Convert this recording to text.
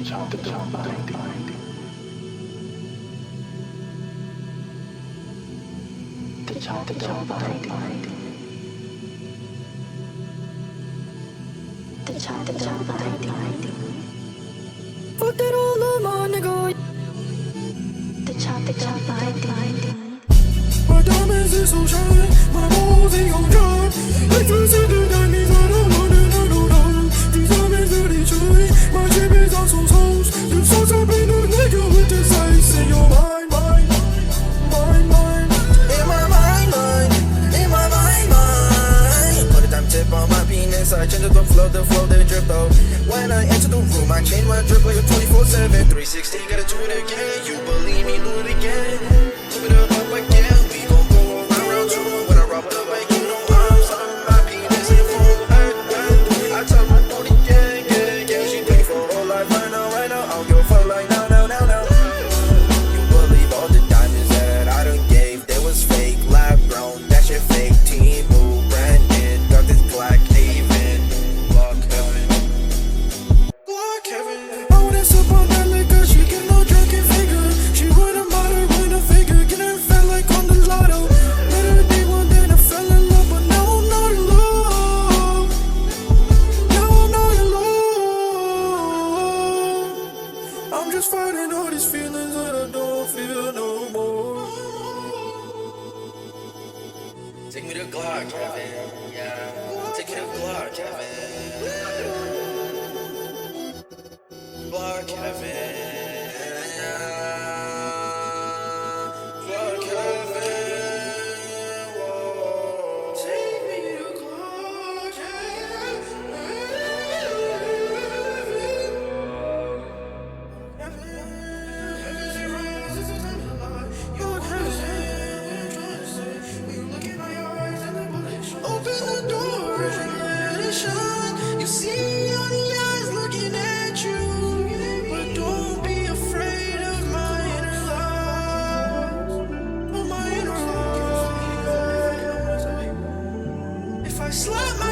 Fuck that all of my nigga. My diamonds is so shine, my balls ain't gon' drop. If you see the diamonds, I don't know. These diamonds really shine, my drip is on some toes. You so top in the nigga with this ice in your mind, mind. In my mind. Put a damn tip on my penis, I change the flow, the drip though. When I enter the room, I change my drip like a 24/7, 360, gotta do it again. You believe me, do it again. Keep it up again. We gon' go round two. When I rob the bank, you know I'm sorry, my penis ain't full. I tell my booty gang. She pay for her life right now. I don't give a fuck like now. You believe all the diamonds that I done gave, they was fake, lab grown, that shit fake. T-Move, Brandon, got this Glock Haven, Glock Heaven. I wouldn't sip on that liquor, she get no drunken figure. She wouldn't bother when I figure, get her fat like on the lotto. Met her day one, then I fell in love, but now I'm not in love. I'm just fighting all these feelings that I don't feel no more. Take me to Glock, Kevin. Yeah, take me to Glock, Kevin. Glock, Kevin. Glock, Kevin. Whoa. Take me to Glock, open the door and let it shine. You see all the eyes looking at you, but don't be afraid of my inner life. Of my inner life. If I slap my